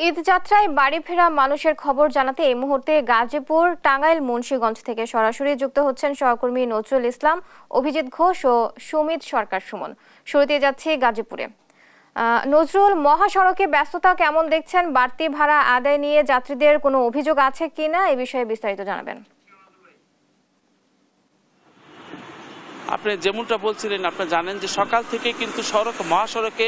ঈদ যাত্রায় বাড়ি ফেরা মানুষের খবর জানাতে এই মুহূর্তে গাজীপুর, টাঙ্গাইল, মুন্সিগঞ্জ থেকে সরাসরি যুক্ত হচ্ছেন সহকর্মী নজরুল ইসলাম, অভিজিৎ ঘোষ ও সুমিত সরকার সুমন। শুরুতে যাচ্ছি গাজীপুরে। নজরুল, মহাসড়কে ব্যস্ততা কেমন দেখছেন? বাড়তি ভাড়া আদায় নিয়ে যাত্রীদের কোনো অভিযোগ আছে কিনা, এ বিষয়ে বিস্তারিত জানাবেন। আপনি যেমনটা বলছিলেন, আপনি জানেন যে সকাল থেকে কিন্তু মহাসড়কে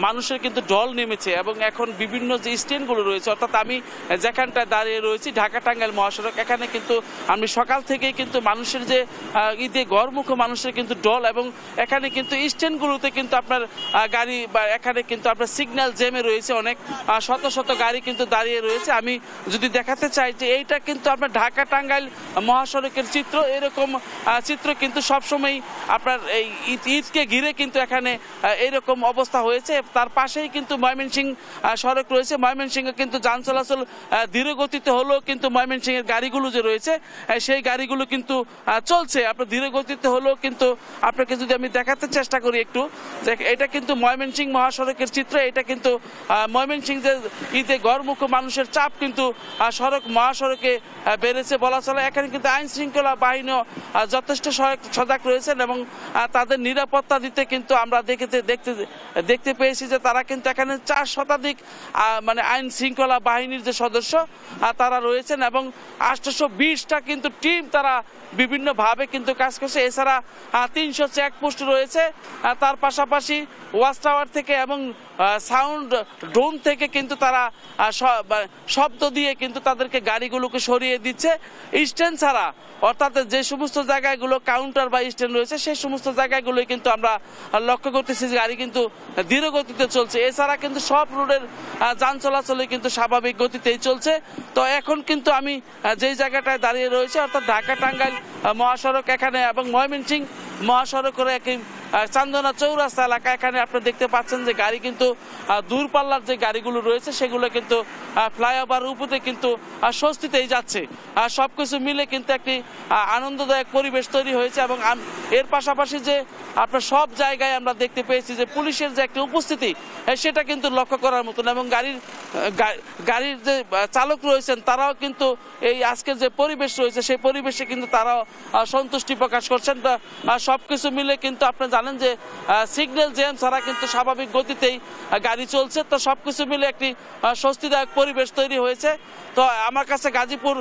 মানুষের কিন্তু ঢল নেমেছে এবং এখন বিভিন্ন যে স্ট্যান্ডগুলো রয়েছে, অর্থাৎ আমি যেখানটায় দাঁড়িয়ে রয়েছি ঢাকা টাঙ্গাইল মহাসড়ক, এখানে কিন্তু আমি সকাল থেকেই কিন্তু মানুষের যে ঈদে গড়মুখ মানুষের কিন্তু ঢল, এবং এখানে কিন্তু স্ট্যান্ডগুলোতে কিন্তু আপনার গাড়ি বা এখানে কিন্তু আপনার সিগন্যাল জ্যামে রয়েছে, অনেক শত শত গাড়ি কিন্তু দাঁড়িয়ে রয়েছে। আমি যদি দেখাতে চাই যে এইটা কিন্তু আপনার ঢাকা টাঙ্গাইল মহাসড়কের চিত্র, এরকম চিত্র কিন্তু সবসময় আপনার এই ঈদকে ঘিরে কিন্তু এখানে এইরকম অবস্থা হয়েছে। তার পাশেই কিন্তু ময়মনসিংহ সড়ক রয়েছে। ময়মনসিংহে কিন্তু যান চলাচল ধীর গতিতে হলেও কিন্তু ময়মনসিংহের গাড়িগুলো যে রয়েছে সেই গাড়িগুলো কিন্তু চলছে আপনার ধীর গতিতে হলেও। কিন্তু আপনাকে যদি আমি দেখাতে চেষ্টা করি একটু, যে এটা কিন্তু ময়মনসিংহ মহাসড়কের চিত্র। এটা কিন্তু ময়মনসিংহ যে ঈদে গড়মুখ মানুষের চাপ কিন্তু মহাসড়কে বেড়েছে বলা চলে। এখানে কিন্তু আইন শৃঙ্খলা বাহিনীও যথেষ্ট সজাগ রয়েছেন এবং তাদের নিরাপত্তা দিতে কিন্তু আমরা দেখতে পেয়েছি যে তারা কিন্তু এখানে 4 শতাধিক মানে আইন শৃঙ্খলা বাহিনীর যে সদস্য তারা রয়েছেন এবং 820টা কিন্তু টিম তারা বিভিন্নভাবে কিন্তু কাজ করছে। এছাড়া 300 চেকপোস্ট রয়েছে। তার পাশাপাশি ওয়াচ টাওয়ার থেকে এবং সাউন্ড ড্রোন থেকে কিন্তু তারা শব্দ দিয়ে কিন্তু তাদেরকে গাড়িগুলোকে সরিয়ে দিচ্ছে। স্ট্যান্ড ছাড়া, অর্থাৎ যে সমস্ত জায়গাগুলো কাউন্টার বা স্ট্যান্ড রয়েছে সেই সমস্ত জায়গাগুলোই কিন্তু আমরা লক্ষ্য করতেছি যে গাড়ি কিন্তু ধীর গতিতে চলছে। এছাড়া কিন্তু সব রোডের যান চলাচলে কিন্তু স্বাভাবিক গতিতেই চলছে। তো এখন কিন্তু আমি যেই জায়গাটায় দাঁড়িয়ে রয়েছে, অর্থাৎ ঢাকা টাঙ্গাইল মহাসড়ক এখানে এবং ময়মনসিংহ মহাসড়কের একই চান্দনা চৌরাস্তা এলাকা, এখানে আপনি দেখতে পাচ্ছেন যে গাড়ি কিন্তু দূরপাল্লার যে গাড়িগুলো রয়েছে সেগুলো কিন্তু ফ্লাইওভার উপরে কিন্তু স্বস্তিতেই যাচ্ছে। সবকিছু মিলে কিন্তু একটি আনন্দদায়ক পরিবেশ তৈরি হয়েছে এবং এর পাশাপাশি যে আপনার সব জায়গায় আমরা দেখতে পেয়েছি যে পুলিশের যে একটি উপস্থিতি সেটা কিন্তু লক্ষ্য করার মতন, এবং গাড়ির যে চালক রয়েছেন তারাও কিন্তু এই আজকের যে পরিবেশ রয়েছে সেই পরিবেশে কিন্তু তারাও সন্তুষ্টি প্রকাশ করছেন। সবকিছু মিলে কিন্তু আপনি জানেন যে সিগন্যাল জ্যাম ছাড়া কিন্তু স্বাভাবিক গতিতেই গাড়ি চলছে। তো সবকিছু মিলে একটি স্বস্তিদায়ক পরিবেশ তৈরি হয়েছে। তো আমার কাছে গাজীপুর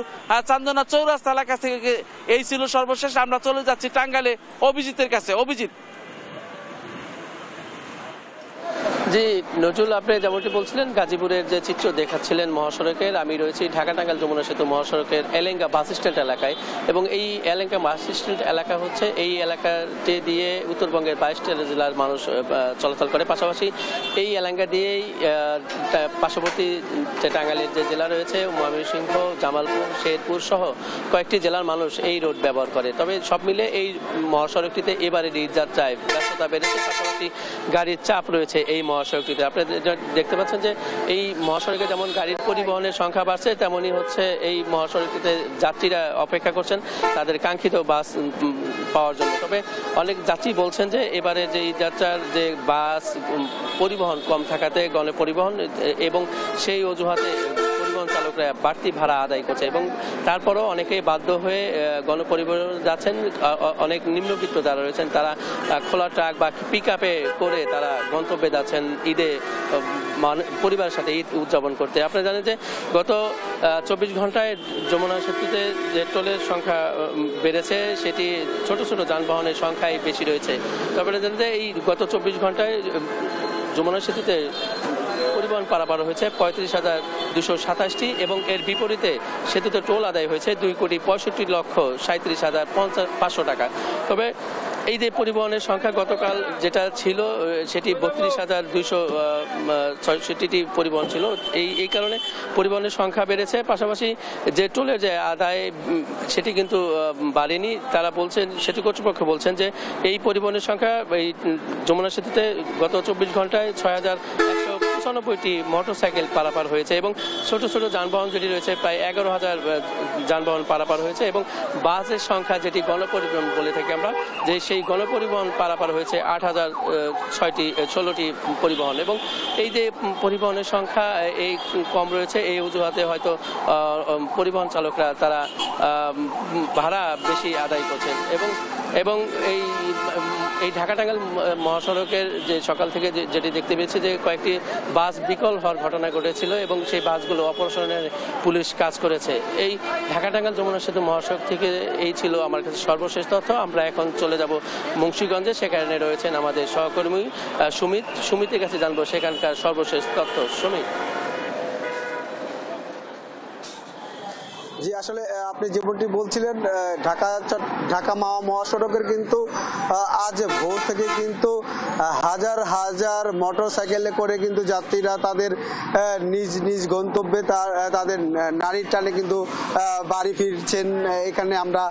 চান্দনা চৌরাস্তা এলাকা থেকে এই ছিল সর্বশেষ। আমরা চলে যাচ্ছি টাঙ্গাইলে অভিজিতের কাছে। অভিজিৎ। জি নজরুল, আপনি যেমনটি বলছিলেন গাজীপুরের যে চিত্র দেখাচ্ছিলেন মহাসড়কের, আমি রয়েছি ঢাকা টাঙ্গাইল যমুনা সেতু মহাসড়কের এলেঙ্গা বাস স্ট্যান্ড এলাকায়, এবং এই এলেঙ্গা বাস স্ট্যান্ড এলাকা হচ্ছে এই এলাকাটি দিয়ে উত্তরবঙ্গের 22টা জেলার মানুষ চলাচল করে। পাশাপাশি এই এলেঙ্গা দিয়েই পার্শ্ববর্তী যে টাঙ্গাইলের যে জেলা রয়েছে ময়মনসিংহ, জামালপুর, শেরপুর সহ কয়েকটি জেলার মানুষ এই রোড ব্যবহার করে। তবে সব মিলে এই মহাসড়কটিতে এবারে ঈদ যাত্রায় ব্যস্ততা বেড়েছে, পাশাপাশি গাড়ির চাপ রয়েছে এই মহাসড়কটিতে। আপনি দেখতে পাচ্ছেন যে এই মহাসড়কে যেমন গাড়ির পরিবহনের সংখ্যা বাড়ছে, তেমনই হচ্ছে এই মহাসড়কটিতে যাত্রীরা অপেক্ষা করছেন তাদের কাঙ্ক্ষিত বাস পাওয়ার জন্য। তবে অনেক যাত্রী বলছেন যে এবারে যে এই যাত্রার যে বাস পরিবহন কম থাকাতে গণপরিবহন এবং সেই অজুহাতে পরিবহন চালকরা বাড়তি ভাড়া আদায় করছে, এবং তারপরও অনেকেই বাধ্য হয়ে গণপরিবহন যাচ্ছেন। অনেক নিম্নবিত্ত যারা রয়েছেন তারা খোলা ট্রাক বা পিক আপে করে তারা গন্তব্যে যাচ্ছেন ঈদে পরিবারের সাথে ঈদ উদযাপন করতে। আপনারা জানেন যে গত 24 ঘন্টায় যমুনা সেতুতে যে টোলের সংখ্যা বেড়েছে সেটি ছোট ছোট যানবাহনের সংখ্যাই বেশি রয়েছে। তবে জানেন যে এই গত 24 ঘন্টায় যমুনা সেতুতে পরিবহন পারাপার হয়েছে 35,227টি, এবং এর বিপরীতে সেতুতে টোল আদায় হয়েছে 2,65,37,500 টাকা। তবে এই যে পরিবহনের সংখ্যা গতকাল যেটা ছিল সেটি 32,266টি পরিবহন ছিল। এই কারণে পরিবহনের সংখ্যা বেড়েছে। পাশাপাশি যে টোলের যে আদায় সেটি কিন্তু বাড়েনি। তারা বলছেন, সেতু কর্তৃপক্ষ বলছেন যে এই পরিবহনের সংখ্যা এই যমুনা সেতুতে গত 24 ঘন্টায় 6,175 95টি মোটরসাইকেল পারাপার হয়েছে এবং ছোট ছোট যানবাহন যেটি রয়েছে প্রায় 11,000 যানবাহন পারাপার হয়েছে এবং বাসের সংখ্যা যেটি গণপরিবহন বলে থাকি আমরা, যে সেই গণপরিবহন পারাপার হয়েছে 8,016টি পরিবহন। এবং এই যে পরিবহনের সংখ্যা এই কম রয়েছে, এই অজুহাতে হয়তো পরিবহন চালকরা তারা ভাড়া বেশি আদায় করছেন। এবং এই ঢাকা টাঙ্গাইল মহাসড়কের যে সকাল থেকে যেটি দেখতে পেয়েছি যে কয়েকটি বাস বিকল হওয়ার ঘটনা ঘটেছিল এবং সেই বাসগুলো অপারেশনের পুলিশ কাজ করেছে। এই ঢাকা টাঙ্গাইল যমুনা সেতু মহাসড়ক থেকে এই ছিল আমার কাছে সর্বশেষ তথ্য। আমরা এখন চলে যাব মুন্সিগঞ্জে, সেখানে রয়েছেন আমাদের সহকর্মী সুমিতের কাছে জানবো সেখানকার সর্বশেষ তথ্য। সুমিত। জি, আসলে আপনি যেমনটি বলছিলেন, ঢাকা মহাসড়কের কিন্তু আজ ভোর থেকে কিন্তু হাজার হাজার মোটরসাইকেলে করে কিন্তু যাত্রীরা তাদের নিজ নিজ গন্তব্যে তাদের নারীর টানে কিন্তু বাড়ি ফিরছেন। এখানে আমরা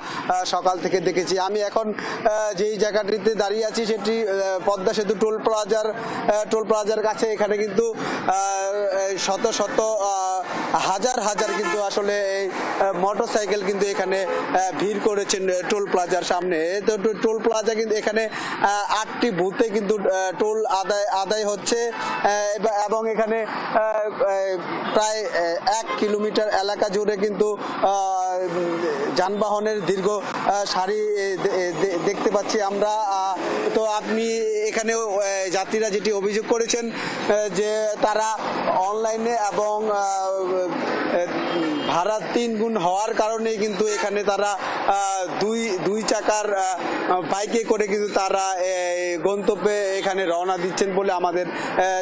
সকাল থেকে দেখেছি। আমি এখন যেই জায়গাটিতে দাঁড়িয়ে আছি সেটি পদ্মা সেতু টোল প্লাজার কাছে। এখানে কিন্তু শত শত হাজার হাজার কিন্তু আসলে এই মোটরসাইকেল কিন্তু এখানে ভিড় করেছেন টোল প্লাজার সামনে। তো টোল প্লাজা কিন্তু এখানে 8টি বুথে কিন্তু টোল আদায় হচ্ছে এবং এখানে প্রায় 1 কিলোমিটার এলাকা জুড়ে কিন্তু যানবাহনের দীর্ঘ সারি দেখতে পাচ্ছি আমরা। তো আপনি এখানে যাত্রীরা যেটি অভিযোগ করেছেন যে তারা অনলাইনে এবং ভাড়া 3 গুণ হওয়ার কারণে কিন্তু এখানে তারা দুই চাকার বাইকে করে কিন্তু তারা গন্তব্যে এখানে রওনা দিচ্ছেন বলে আমাদের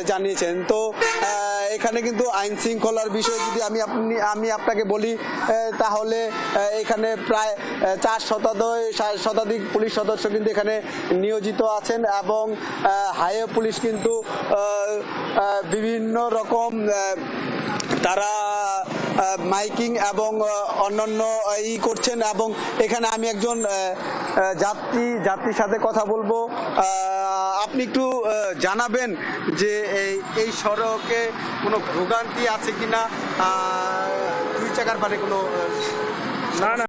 জানিয়েছেন। তো এখানে কিন্তু আইন শৃঙ্খলার বিষয়ে যদি আমি আপনাকে বলি তাহলে এখানে প্রায় 4 শতাধিক পুলিশ সদস্য কিন্তু এখানে নিয়োজিত আছেন এবং হাইওয়ে পুলিশ কিন্তু বিভিন্ন রকম তারা মাইকিং এবং অন্যান্য করছেন। এবং এখানে আমি একজন যাত্রীর সাথে কথা বলবো। আপনি একটু জানাবেন যে এই সড়কে কোনো ভোগান্তি আছে কিনা, 2 চাকার মানে কোনো? না না,